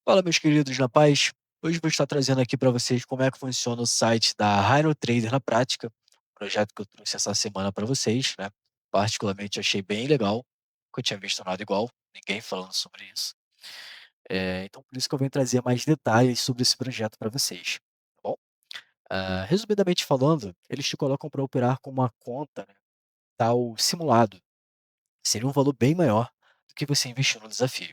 Fala, meus queridos, na paz. Hoje vou estar trazendo aqui para vocês como é que funciona o site da Hiro Trader na prática, projeto que eu trouxe essa semana para vocês, né? Particularmente achei bem legal, nunca tinha visto nada igual, ninguém falando sobre isso. Então, por isso que eu venho trazer mais detalhes sobre esse projeto para vocês, tá bom? Resumidamente falando, eles te colocam para operar com uma conta, né, tal simulado. Seria um valor bem maior do que você investir no desafio.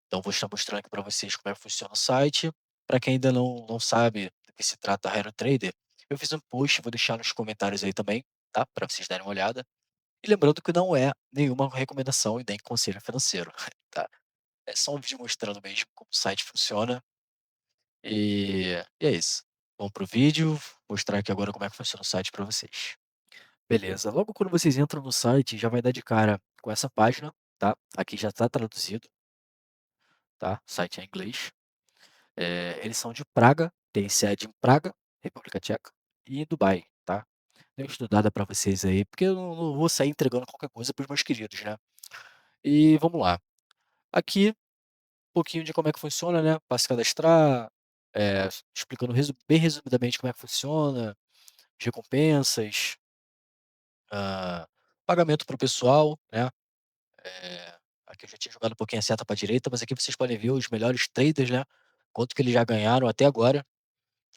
Então vou estar mostrando aqui para vocês como é que funciona o site. Para quem ainda não sabe do que se trata a Hero Trader, eu fiz um post, vou deixar nos comentários aí também, tá? Para vocês darem uma olhada. E lembrando que não é nenhuma recomendação e nem conselho financeiro, tá? É só um vídeo mostrando mesmo como o site funciona. E é isso. Vamos pro vídeo, mostrar aqui agora como é que funciona o site para vocês. Beleza, logo quando vocês entram no site, já vai dar de cara com essa página, tá? Aqui já está traduzido, tá? O site é em inglês. Eles são de Praga, tem sede em Praga, República Tcheca, e em Dubai, tá. Dei uma estudada para vocês aí, porque eu não vou sair entregando qualquer coisa para os meus queridos, né. E vamos lá, aqui um pouquinho de como é que funciona, né, para se cadastrar, explicando bem resumidamente como é que funciona, as recompensas, hã, pagamento para o pessoal, né, aqui eu já tinha jogado um pouquinho a seta para a direita, mas aqui vocês podem ver os melhores traders, né, quanto que eles já ganharam até agora.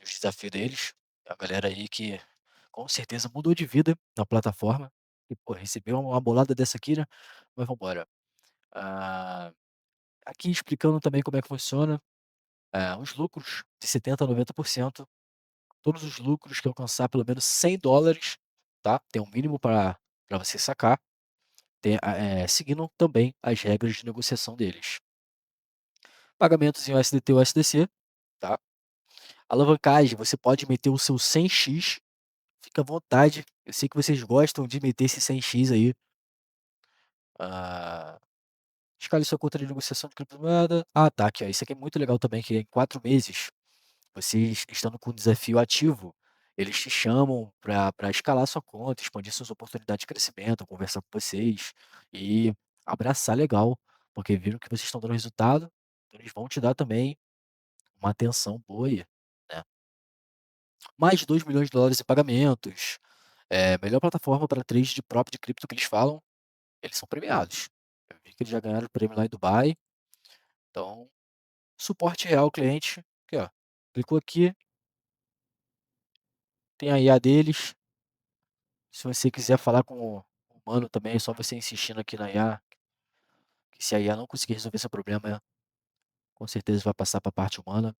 Os desafios deles, a galera aí que com certeza mudou de vida na plataforma e, pô, recebeu uma bolada dessa aqui, né, mas vamos embora. Ah, aqui explicando também como é que funciona, os lucros de 70 a 90%, todos os lucros que alcançar pelo menos $100, tá, tem um mínimo para você sacar, seguindo também as regras de negociação deles. Pagamentos em USDT ou USDC, tá. Alavancagem, você pode meter o seu 100x. Fica à vontade, eu sei que vocês gostam de meter esse 100x aí. Ah, escale sua conta de negociação de criptomoeda. Ah, tá, aqui, ó, isso aqui é muito legal também, que em 4 meses, vocês estando com o desafio ativo, eles te chamam para escalar sua conta, expandir suas oportunidades de crescimento, conversar com vocês e abraçar legal, porque viram que vocês estão dando resultado, então eles vão te dar também uma atenção boa aí, né. Mais de $2 milhões em pagamentos, melhor plataforma para trade de próprio de cripto que eles falam. Eles são premiados. Eu vi que eles já ganharam prêmio lá em Dubai, então suporte real ao cliente, aqui ó, clicou aqui, tem a IA deles, se você quiser falar com o humano também, é só você insistindo aqui na IA, que se a IA não conseguir resolver seu problema, com certeza vai passar para a parte humana.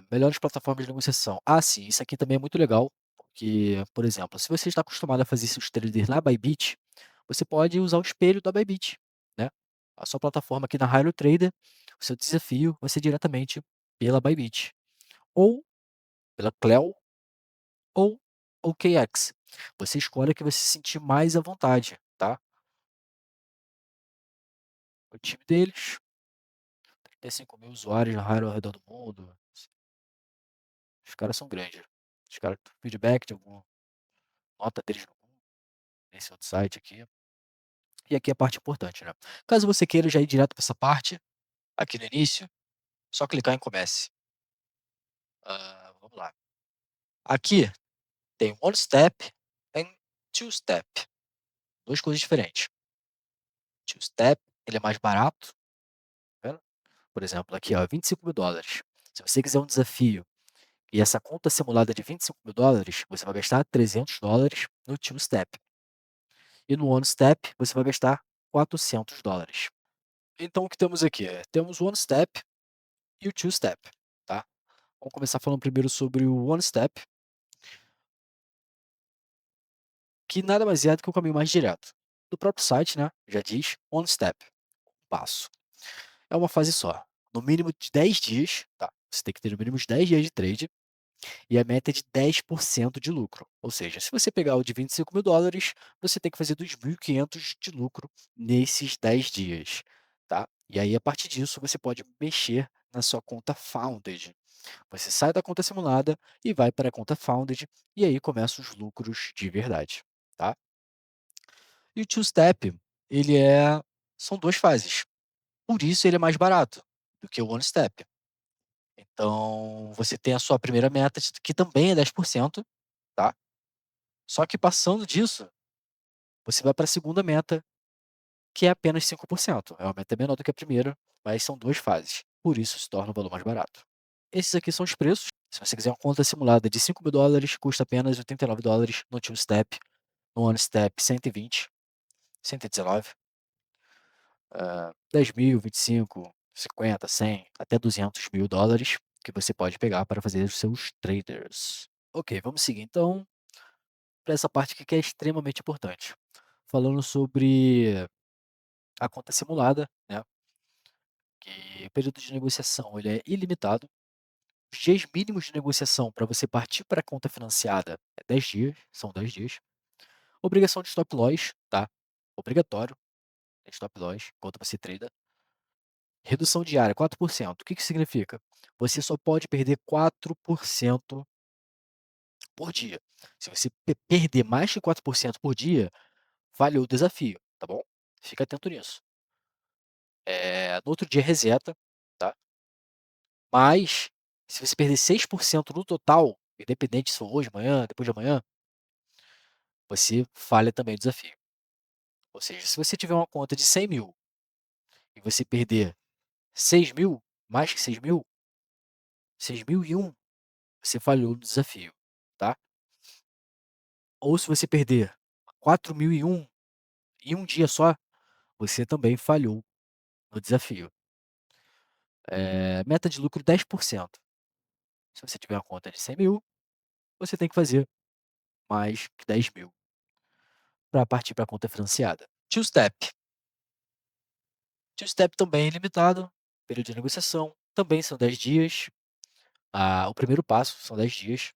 Melhores plataformas de negociação. Ah, sim, isso aqui também é muito legal, porque, por exemplo, se você está acostumado a fazer seus traders na Bybit, você pode usar o espelho da Bybit, né. A sua plataforma aqui na Hiro Trader, o seu desafio vai ser diretamente pela Bybit, ou pela Cleo, ou OKX. Você escolhe a que você se sentir mais à vontade, tá. O time deles, 35 mil usuários na Hiro ao redor do mundo, os caras são grandes. Os caras feedback de alguma nota deles nesse outro site aqui. E aqui é a parte importante, né. Caso você queira já ir direto para essa parte, aqui no início, só clicar em comece. Vamos lá. Aqui tem one step e two step, 2 coisas diferentes. Two step, ele é mais barato, tá vendo? Por exemplo, aqui ó, $25.000. Se você quiser um desafio e essa conta simulada de $25.000, você vai gastar $300 no two step. E no one step, você vai gastar $400. Então o que temos aqui? Temos o one step e o two step, tá. Vamos começar falando primeiro sobre o one step, que nada mais é do que o caminho mais direto. Do próprio site, né, já diz one step, um passo. É uma fase só, no mínimo de 10 dias, tá, você tem que ter no mínimo de 10 dias de trade, e a meta é de 10% de lucro. Ou seja, se você pegar o de $25.000, você tem que fazer 2.500 de lucro nesses 10 dias, tá. E aí, a partir disso, você pode mexer na sua conta Founded. Você sai da conta simulada e vai para a conta Founded, e aí começam os lucros de verdade, tá. E o two-step, ele são 2 fases. Por isso ele é mais barato do que o One Step. Então, você tem a sua primeira meta, que também é 10%, tá? Só que passando disso, você vai para a segunda meta, que é apenas 5%. É uma meta menor do que a primeira, mas são 2 fases. Por isso se torna o valor mais barato. Esses aqui são os preços. Se você quiser uma conta simulada de $5.000, custa apenas $89 no Two Step, no One Step 120, 119, 10 mil, 25, 50, 100, até $200.000 que você pode pegar para fazer os seus traders. Ok, vamos seguir então para essa parte aqui que é extremamente importante. Falando sobre a conta simulada, né? Que o período de negociação ele é ilimitado. Os dias mínimos de negociação para você partir para a conta financiada é 10 dias, são 10 dias. Obrigação de stop loss, tá? Obrigatório, tem stop loss, enquanto você trada. Redução diária, 4%. O que que significa? Você só pode perder 4% por dia. Se você perder mais que 4% por dia, valeu o desafio, tá bom? Fica atento nisso. No outro dia reseta, tá? Mas, se você perder 6% no total, independente se for hoje, amanhã, depois de amanhã, você falha também o desafio. Ou seja, se você tiver uma conta de 100 mil e você perder 6 mil, mais que 6 mil, 6.001, você falhou no desafio, tá? Ou se você perder 4.001 em um dia só, você também falhou no desafio. Meta de lucro 10%. Se você tiver uma conta de 100 mil, você tem que fazer mais que 10 mil para partir para a conta financiada. Two-step. Two-step também é ilimitado, período de negociação também são 10 dias. O primeiro passo são 10 dias.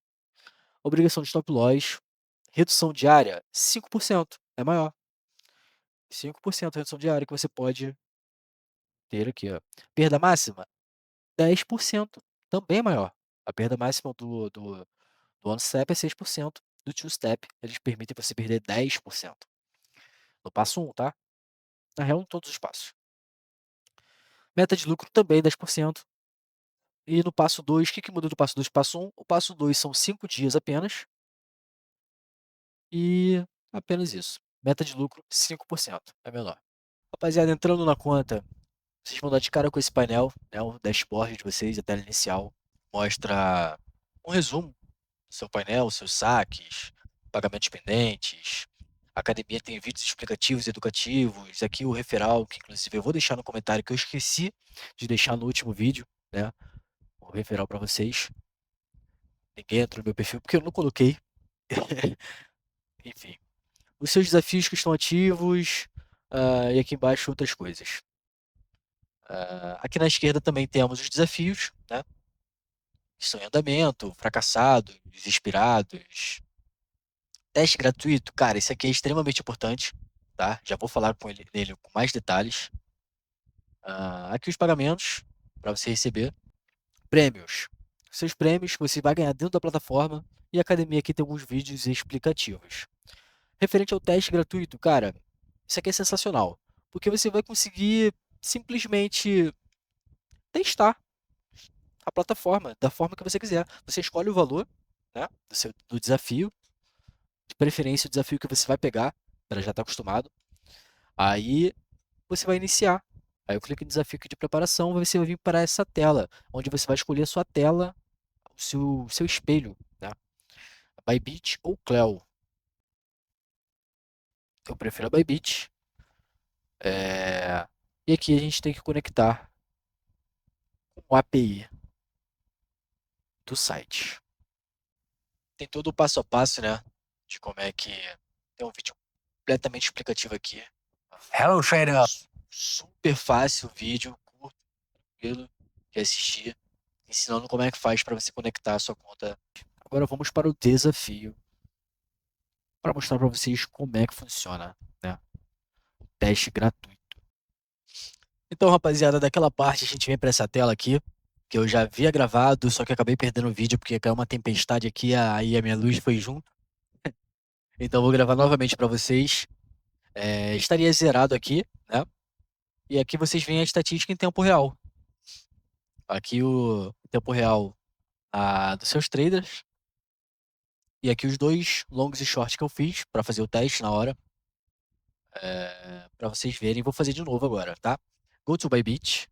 Obrigação de stop loss, redução diária 5%, é maior. 5% de redução diária que você pode ter aqui, ó. Perda máxima 10%, também é maior. A perda máxima do One Step é 6%, do Two Step eles permitem você perder 10%. No passo 1, tá? Na real, em todos os passos. Meta de lucro também 10%. E no passo 2, o que que muda do passo 2 para o passo 1? O passo 2 são 5 dias apenas. E apenas isso. Meta de lucro 5%, é menor. Rapaziada, entrando na conta, vocês vão dar de cara com esse painel, né, o dashboard de vocês, a tela inicial. Mostra um resumo do seu painel, seus saques, pagamentos pendentes. A academia tem vídeos explicativos e educativos. Aqui o referral, que inclusive eu vou deixar no comentário, que eu esqueci de deixar no último vídeo, né? O referral para vocês. Ninguém entrou no meu perfil porque eu não coloquei. Enfim. Os seus desafios que estão ativos, e aqui embaixo outras coisas. Aqui na esquerda também temos os desafios, né? Que estão em andamento, fracassados, expirados. Teste gratuito, cara, esse aqui é extremamente importante, tá? Já vou falar nele com mais detalhes. Aqui os pagamentos para você receber. Prêmios. Seus prêmios você vai ganhar dentro da plataforma e a academia aqui tem alguns vídeos explicativos. Referente ao teste gratuito, cara, isso aqui é sensacional, porque você vai conseguir simplesmente testar a plataforma da forma que você quiser. Você escolhe o valor, né, do desafio, de preferência o desafio que você vai pegar, para já estar acostumado. Aí você vai iniciar. Aí eu clico em desafio aqui de preparação, você vai vir para essa tela, onde você vai escolher a sua tela, o seu espelho, né? Bybit ou Cleo. Eu prefiro a Bybit. E aqui a gente tem que conectar com o API do site. Tem todo o passo a passo, né? De como é que. Tem um vídeo completamente explicativo aqui. Hello, trader! Super fácil o vídeo, curto, tranquilo de assistir, ensinando como é que faz para você conectar a sua conta. Agora vamos para o desafio, para mostrar para vocês como é que funciona, né? O teste gratuito. Então, rapaziada, daquela parte a gente vem para essa tela aqui, que eu já havia gravado, só que acabei perdendo o vídeo porque caiu uma tempestade aqui, aí a minha luz foi junto. Então, eu vou gravar novamente para vocês. Estaria zerado aqui, né? E aqui vocês veem a estatística em tempo real. Aqui o tempo real dos seus traders. E aqui os dois longs e shorts que eu fiz para fazer o teste na hora. Para vocês verem. Vou fazer de novo agora, tá? Go to Bybit.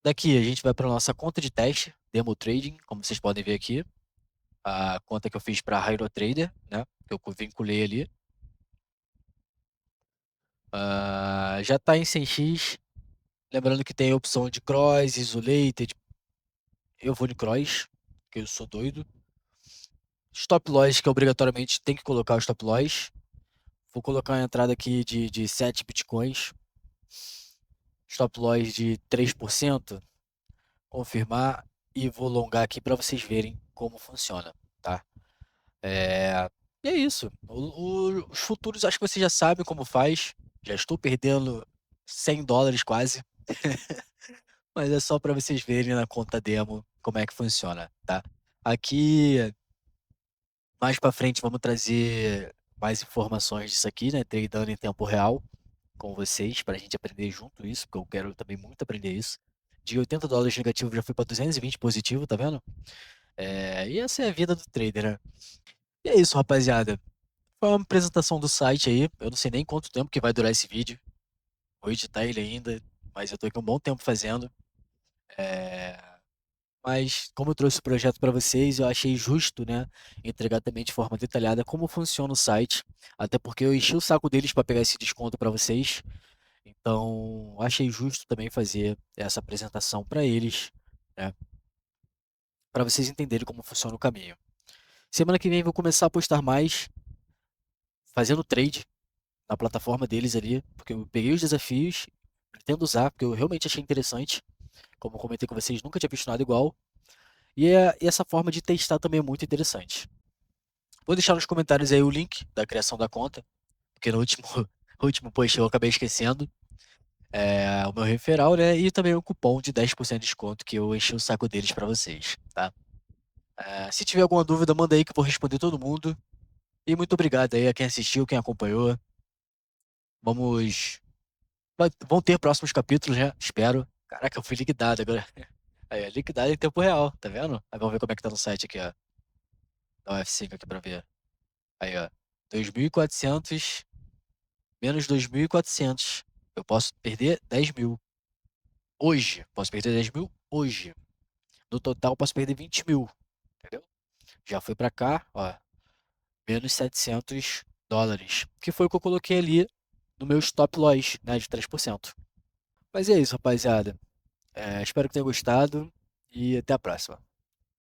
Daqui a gente vai para nossa conta de teste, Demo Trading, como vocês podem ver aqui. A conta que eu fiz para Hiro Trader, né? Que eu vinculei ali. Já está em 100x. Lembrando que tem a opção de cross, isolated. Eu vou de cross, porque eu sou doido. Stop loss, que obrigatoriamente tem que colocar o stop loss. Vou colocar uma entrada aqui de 7 bitcoins. Stop loss de 3%. Confirmar e vou alongar aqui para vocês verem como funciona, tá? E é isso. Os futuros acho que você já sabe como faz. Já estou perdendo $100 quase. Mas é só para vocês verem na conta demo como é que funciona, tá? Aqui, mais para frente, vamos trazer mais informações disso aqui, né? Tradando em tempo real com vocês, para a gente aprender junto isso, porque eu quero também muito aprender isso. De $80 negativo já fui para 220 positivo, tá vendo? E essa é a vida do trader, né? E é isso, rapaziada. Foi uma apresentação do site aí. Eu não sei nem quanto tempo que vai durar esse vídeo. Vou editar ele ainda, mas eu tô aqui um bom tempo fazendo. Mas como eu trouxe o projeto para vocês, eu achei justo, né, entregar também de forma detalhada como funciona o site, até porque eu enchi o saco deles para pegar esse desconto para vocês. Então, achei justo também fazer essa apresentação para eles, né, para vocês entenderem como funciona o caminho. Semana que vem vou começar a postar mais fazendo trade na plataforma deles ali, porque eu peguei os desafios, pretendo usar, porque eu realmente achei interessante. Como eu comentei com vocês, nunca tinha visto nada igual. E essa forma de testar também é muito interessante. Vou deixar nos comentários aí o link da criação da conta, porque no último, último post eu acabei esquecendo. O meu referral, né? E também o cupom de 10% de desconto que eu enchi o saco deles para vocês, tá? Se tiver alguma dúvida, manda aí que eu vou responder todo mundo. E muito obrigado aí a quem assistiu, quem acompanhou. Vamos. Vão ter próximos capítulos, né? Espero. Caraca, eu fui liquidado agora. Aí, ó, liquidado em tempo real, tá vendo? Aí vamos ver como é que tá no site aqui, ó. Dá um F5 aqui pra ver. Aí, ó. 2.400 menos 2.400. Eu posso perder 10 mil hoje. Posso perder 10 mil hoje. No total, posso perder 20 mil. Entendeu? Já foi pra cá, ó. Menos $700. Que foi o que eu coloquei ali no meu stop loss, né? De 3%. Mas é isso, rapaziada. Espero que tenham gostado e até a próxima.